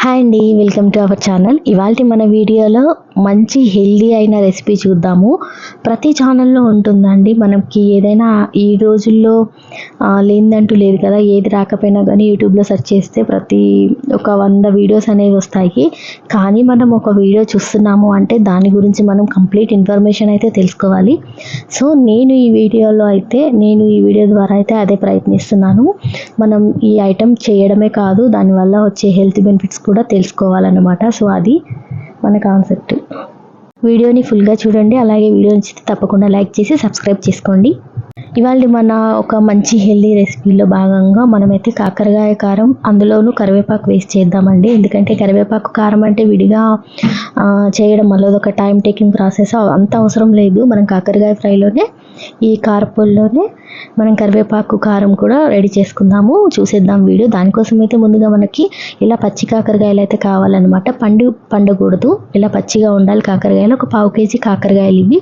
Hi అండి, welcome to our channel. ఇవాల్టి మన వీడియోలో మంచి హెల్దీ అయిన రెసిపీ చూద్దాము. ప్రతి ఛానల్లో ఉంటుందండి. మనకి ఏదైనా ఈ రోజుల్లో లేదంటూ లేదు కదా. ఏది రాకపోయినా కానీ యూట్యూబ్లో సెర్చ్ చేస్తే ఒక 100 వీడియోస్ అనేవి వస్తాయి. కానీ మనం ఒక వీడియో చూస్తున్నాము అంటే దాని గురించి మనం కంప్లీట్ ఇన్ఫర్మేషన్ అయితే తెలుసుకోవాలి. సో నేను ఈ వీడియో ద్వారా అయితే అదే ప్రయత్నిస్తున్నాను. మనం ఈ ఐటెం చేయడమే కాదు, దానివల్ల వచ్చే హెల్త్ బెనిఫిట్స్ కూడా తెలుసుకోవాలన్నమాట. సో అది మన కాన్సెప్ట్. వీడియోని ఫుల్గా చూడండి. అలాగే వీడియో నచ్చితే తప్పకుండా లైక్ చేసి సబ్స్క్రైబ్ చేసుకోండి. ఇవాళ మన ఒక మంచి హెల్దీ రెసిపీలో భాగంగా మనమైతే కాకరకాయ కారం, అందులోనూ కరివేపాకు వేసి చేద్దామండి. ఎందుకంటే కరివేపాకు కారం అంటే విడిగా చేయడం వల్ల అదొక టైం టేకింగ్ ప్రాసెస్, అంత అవసరం లేదు. మనం కాకరకాయ ఫ్రైలోనే ఈ కారపొడిలోనే మనం కరివేపాకు కారం కూడా రెడీ చేసుకుందాము. చూసేద్దాం వీడియో. దానికోసం అయితే ముందుగా మనకి ఇలా పచ్చి కాకరకాయలు అయితే కావాలన్నమాట. పండకూడదు, ఇలా పచ్చిగా ఉండాలి కాకరకాయలు. ఒక 1/2 కేజీ కాకరకాయలు ఇవి.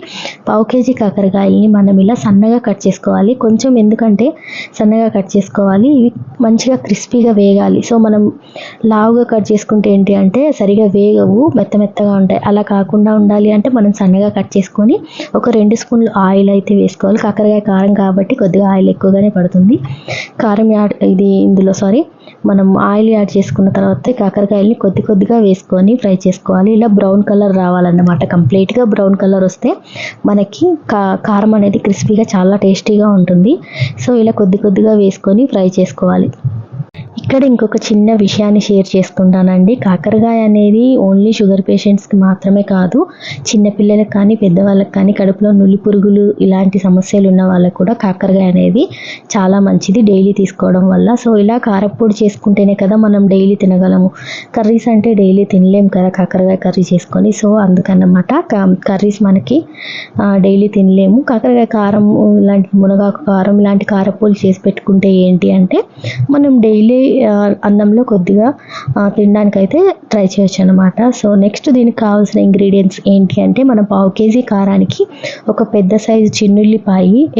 1/2 కేజీ కాకరకాయలని మనం ఇలా సన్నగా కట్ చేసుకోవాలి. కొంచెం ఎందుకంటే సన్నగా కట్ చేసుకోవాలి, ఇవి మంచిగా క్రిస్పీగా వేగాలి. సో మనం లావుగా కట్ చేసుకుంటే ఏంటి అంటే సరిగా వేగవు, మెత్తగా ఉంటాయి. అలా కాకుండా ఉండాలి అంటే మనం సన్నగా కట్ చేసుకొని ఒక 2 స్పూన్లు ఆయిల్ అయితే వేసుకోవాలి. కాకరకాయ కారం కాబట్టి కొద్దిగా ఆయిల్ ఎక్కువగానే పడుతుంది. మనం ఆయిల్ యాడ్ చేసుకున్న తర్వాత కాకరకాయలని కొద్దిగా వేసుకొని ఫ్రై చేసుకోవాలి. ఇలా బ్రౌన్ కలర్ రావాలన్నమాట. కంప్లీట్గా బ్రౌన్ కలర్ వస్తే మనకి కారం అనేది క్రిస్పీగా చాలా టేస్టీగా ఉంటుంది. సో ఇలా కొద్దిగా వేసుకొని ఫ్రై చేసుకోవాలి. ఇక్కడ ఇంకొక చిన్న విషయాన్ని షేర్ చేసుకుంటానండి. కాకరకాయ అనేది ఓన్లీ షుగర్ పేషెంట్స్కి మాత్రమే కాదు, చిన్నపిల్లలకు కానీ పెద్దవాళ్ళకి కానీ కడుపులో నులి పురుగులు ఇలాంటి సమస్యలు ఉన్న వాళ్ళకు కూడా కాకరకాయ అనేది చాలా మంచిది డైలీ తీసుకోవడం వల్ల. సో ఇలా కారపొడి చేసుకుంటేనే కదా మనం డైలీ తినగలము. కర్రీస్ అంటే డైలీ తినలేం కదా కాకరకాయ కర్రీ చేసుకొని. సో అందుకన్నమాట కర్రీస్ మనకి డైలీ తినలేము. కాకరకాయ కారం ఇలాంటి మునగాకు కారం ఇలాంటి కారపొడి చేసి పెట్టుకుంటే ఏంటి అంటే మనం డైలీ అన్నంలో కొద్దిగా తినడానికైతే ట్రై చేయొచ్చు అనమాట. సో నెక్స్ట్ దీనికి కావాల్సిన ఇంగ్రీడియంట్స్ ఏంటి అంటే మనం 1/2 కేజీ కారానికి ఒక పెద్ద సైజు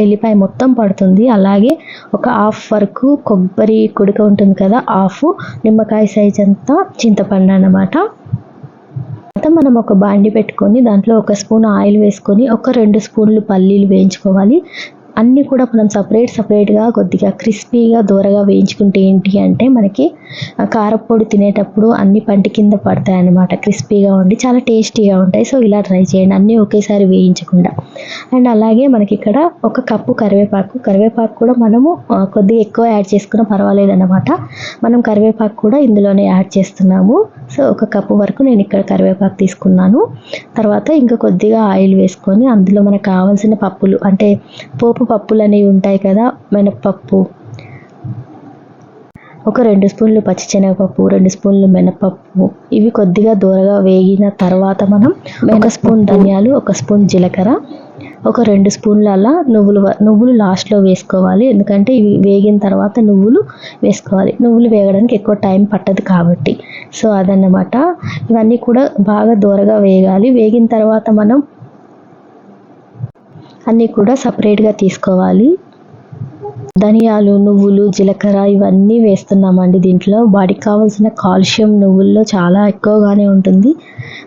ఎల్లిపాయ మొత్తం పడుతుంది. అలాగే ఒక హాఫ్ వరకు కొబ్బరి కుడక ఉంటుంది కదా, హాఫ్ నిమ్మకాయ సైజ్ అంతా చింతపండు అన్నమాట. మనం ఒక బాండి పెట్టుకొని దాంట్లో 1 స్పూన్ ఆయిల్ వేసుకొని ఒక 2 స్పూన్లు పల్లీలు వేయించుకోవాలి. అన్నీ కూడా మనం సపరేట్గా కొద్దిగా క్రిస్పీగా దూరగా వేయించుకుంటే ఏంటి అంటే మనకి కారపొడి తినేటప్పుడు అన్ని పంటి కింద పడతాయి అన్నమాట. క్రిస్పీగా ఉండి చాలా టేస్టీగా ఉంటాయి. సో ఇలా ట్రై చేయండి, అన్నీ ఒకేసారి వేయించకుండా. అండ్ అలాగే మనకి ఇక్కడ 1 కప్పు కరివేపాకు కూడా మనము కొద్దిగా ఎక్కువ యాడ్ చేసుకున్నా పర్వాలేదు అన్నమాట. మనం కరివేపాకు కూడా ఇందులోనే యాడ్ చేస్తున్నాము. సో 1 కప్పు వరకు నేను ఇక్కడ కరివేపాకు తీసుకున్నాను. తర్వాత ఇంకా కొద్దిగా ఆయిల్ వేసుకొని అందులో మనకు కావాల్సిన పప్పులు అంటే పోపు పప్పులు అనేవి ఉంటాయి కదా, మినపప్పు, ఒక 2 స్పూన్లు పచ్చిశనగపప్పు, 2 స్పూన్లు మినపప్పు, ఇవి కొద్దిగా దూరగా వేగిన తర్వాత మనం 1 స్పూన్ ధనియాలు, 1 స్పూన్ జీలకర్ర, ఒక 2 స్పూన్ల అలా నువ్వులు లాస్ట్లో వేసుకోవాలి. ఎందుకంటే ఇవి వేగిన తర్వాత నువ్వులు వేసుకోవాలి. నువ్వులు వేగడానికి ఎక్కువ టైం పట్టదు కాబట్టి. సో అదన్నమాట. ఇవన్నీ కూడా బాగా దూరగా వేగాలి. వేగిన తర్వాత మనం అన్నీ కూడా సపరేట్గా తీసుకోవాలి. ధనియాలు, నువ్వులు, జీలకర్ర ఇవన్నీ వేస్తున్నామండి. దీంట్లో బాడీకి కావాల్సిన కాల్షియం నువ్వుల్లో చాలా ఎక్కువగానే ఉంటుంది.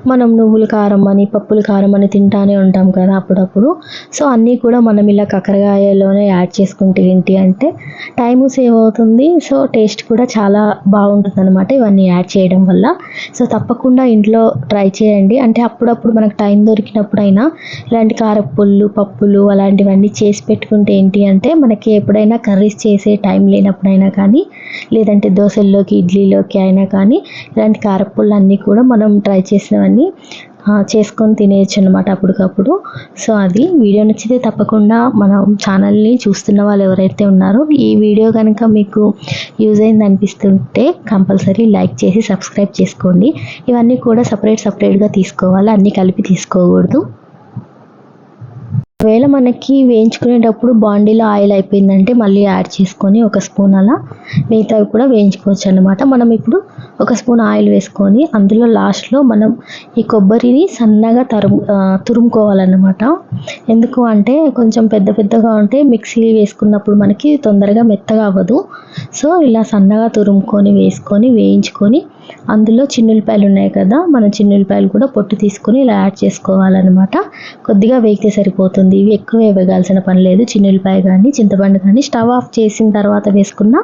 మనం నువ్వుల కారం అని పప్పుల కారం అని తింటానే ఉంటాం కదా అప్పుడప్పుడు. సో అన్నీ కూడా మనం ఇలా కాకరకాయలోనే యాడ్ చేసుకుంటే ఏంటి అంటే టైము సేవ్ అవుతుంది. సో టేస్ట్ కూడా చాలా బాగుంటుంది అనమాట ఇవన్నీ యాడ్ చేయడం వల్ల. సో తప్పకుండా ఇంట్లో ట్రై చేయండి. అంటే అప్పుడప్పుడు మనకు టైం దొరికినప్పుడైనా ఇలాంటి కారపుళ్ళు, పప్పులు అలాంటివన్నీ చేసి పెట్టుకుంటే ఏంటి అంటే మనకి ఎప్పుడైనా కర్రీస్ చేసే టైం లేనప్పుడైనా కానీ, లేదంటే దోశల్లోకి ఇడ్లీలోకి అయినా కానీ ఇలాంటి కారపుళ్ళు అన్నీ కూడా మనం ట్రై చేసినవన్నీ చేసుకొని తినేయచ్చు అనమాట అప్పటికప్పుడు. సో అది వీడియో నచ్చితే తప్పకుండా మన ఛానల్ని చూస్తున్న వాళ్ళు ఎవరైతే ఉన్నారో ఈ వీడియో కనుక మీకు యూజ్ అయింది అనిపిస్తుంటే కంపల్సరీ లైక్ చేసి సబ్స్క్రైబ్ చేసుకోండి. ఇవన్నీ కూడా సపరేట్గా తీసుకోవాలి, అన్నీ కలిపి తీసుకోకూడదు. ఒకవేళ మనకి వేయించుకునేటప్పుడు బాండీలో ఆయిల్ అయిపోయిందంటే మళ్ళీ యాడ్ చేసుకొని 1 స్పూన్ అలా మిగతావి కూడా వేయించుకోవచ్చు అన్నమాట. మనం ఇప్పుడు 1 స్పూన్ ఆయిల్ వేసుకొని అందులో లాస్ట్లో మనం ఈ కొబ్బరిని సన్నగా తురుముకోవాలన్నమాట. ఎందుకు అంటే కొంచెం పెద్దగా ఉంటే మిక్సీ వేసుకున్నప్పుడు మనకి తొందరగా మెత్తగా అవ్వదు. సో ఇలా సన్నగా తురుముకొని వేసుకొని వేయించుకొని అందులో చిన్నులపాయలు ఉన్నాయి కదా, మనం చిన్నులపాయలు కూడా పొట్టు తీసుకొని ఇలా యాడ్ చేసుకోవాలన్నమాట. కొద్దిగా వేగితే సరిపోతుంది, ఇవి ఎక్కువ వేగాల్సిన పని లేదు. చిన్నులపాయ కానీ చింతపండు కానీ స్టవ్ ఆఫ్ చేసిన తర్వాత వేసుకున్నా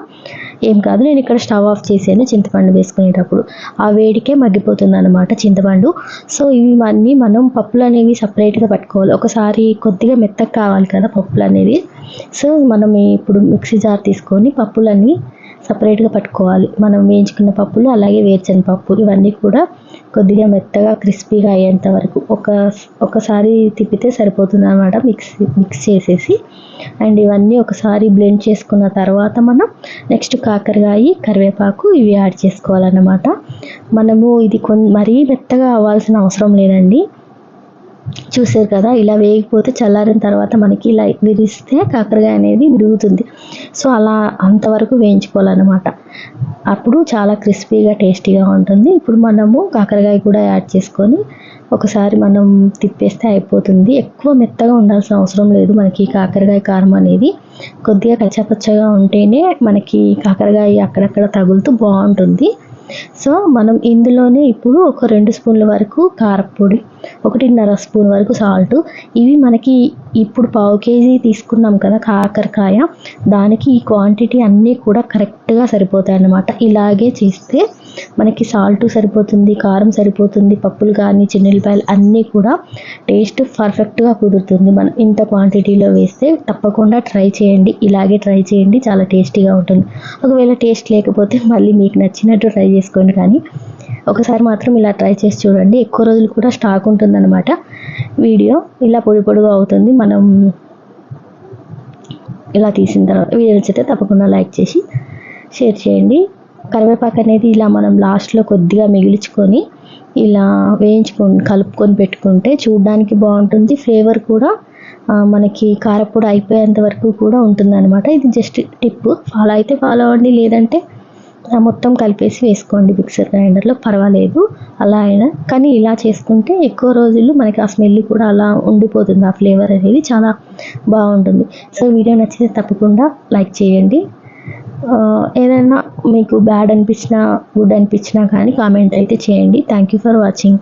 ఏం కాదు. నేను ఇక్కడ స్టవ్ ఆఫ్ చేసాను చింతపండు వేసుకునేటప్పుడు, ఆ వేడికే మగ్గిపోతుంది అనమాట చింతపండు. సో ఇవి అన్నీ మనం పప్పులు అనేవి సపరేట్గా పట్టుకోవాలి. ఒకసారి కొద్దిగా మెత్తగా కావాలి కదా పప్పులు అనేవి. సో మనం ఇప్పుడు మిక్సీ జార్ తీసుకొని పప్పులన్నీ సపరేట్గా పట్టుకోవాలి. మనం వేయించుకున్న పప్పులు, అలాగే వేరుశనగ పప్పు, ఇవన్నీ కూడా కొద్దిగా మెత్తగా క్రిస్పీగా అయ్యేంత వరకు ఒకసారి తిప్పితే సరిపోతుంది అనమాట. మిక్స్ చేసేసి అండ్ ఇవన్నీ ఒకసారి బ్లెండ్ చేసుకున్న తర్వాత మనం నెక్స్ట్ కాకరకాయ, కరివేపాకు ఇవి యాడ్ చేసుకోవాలన్నమాట. మనము ఇది మరీ మెత్తగా అవ్వాల్సిన అవసరం లేదండి. చూసారు కదా, ఇలా వేగిపోతే చల్లారిన తర్వాత మనకి ఇలా విరిస్తే కాకరకాయ అనేది విరుగుతుంది. సో అలా అంతవరకు వేయించుకోవాలన్నమాట. అప్పుడు చాలా క్రిస్పీగా టేస్టీగా ఉంటుంది. ఇప్పుడు మనము కాకరకాయ కూడా యాడ్ చేసుకొని ఒకసారి మనం తిప్పేస్తే అయిపోతుంది. ఎక్కువ మెత్తగా ఉండాల్సిన అవసరం లేదు. మనకి కాకరకాయ కారం అనేది కొద్దిగా కచ్చాపచ్చగా ఉంటేనే మనకి కాకరకాయ అక్కడక్కడ తగులుతూ బాగుంటుంది. సో మనం ఇందులోనే ఇప్పుడు ఒక 2 స్పూన్ల వరకు కారపొడి, 1.5 స్పూన్ వరకు సాల్ట్, ఇవి మనకి ఇప్పుడు 1/2 కేజీ తీసుకున్నాం కదా కాకరకాయ, దానికి ఈ క్వాంటిటీ అన్నీ కూడా కరెక్ట్గా సరిపోతాయి అన్నమాట. ఇలాగే చేస్తే మనకి సాల్ట్ సరిపోతుంది, కారం సరిపోతుంది, పప్పులు కానీ చిన్నులపాయలు అన్నీ కూడా టేస్ట్ పర్ఫెక్ట్గా కుదురుతుంది. మనం ఇంత క్వాంటిటీలో వేస్తే తప్పకుండా ట్రై చేయండి. ఇలాగే ట్రై చేయండి, చాలా టేస్టీగా ఉంటుంది. ఒకవేళ టేస్ట్ లేకపోతే మళ్ళీ మీకు నచ్చినట్టు ట్రై చేసుకోండి, కానీ ఒకసారి మాత్రం ఇలా ట్రై చేసి చూడండి. ఎక్కువ రోజులు కూడా స్టాక్ ఉంటుందన్నమాట. వీడియో ఇలా పొడి పొడిగా అవుతుంది. మనం ఇలా తీసిన తర్వాత వీడియో నచ్చితే తప్పకుండా లైక్ చేసి షేర్ చేయండి. కరివేపాకు అనేది ఇలా మనం లాస్ట్లో కొద్దిగా మిగిల్చుకొని ఇలా కలుపుకొని పెట్టుకుంటే చూడడానికి బాగుంటుంది. ఫ్లేవర్ కూడా మనకి కారపొడి అయిపోయేంత వరకు కూడా ఉంటుందన్నమాట. ఇది జస్ట్ టిప్, ఫాలో అయితే ఫాలో అవ్వండి, లేదంటే మొత్తం కలిపేసి వేసుకోండి మిక్సర్ గ్రైండర్లో, పర్వాలేదు అలా అయినా. కానీ ఇలా చేసుకుంటే ఎక్కువ రోజులు మనకి ఆ స్మెల్ కూడా అలా ఉండిపోతుంది, ఆ ఫ్లేవర్ అనేది చాలా బాగుంటుంది. సో వీడియో నచ్చితే తప్పకుండా లైక్ చేయండి. ఏదైనా మీకు బ్యాడ్ అనిపించినా గుడ్ అనిపించినా కానీ కామెంట్ అయితే చేయండి. Thank you for watching.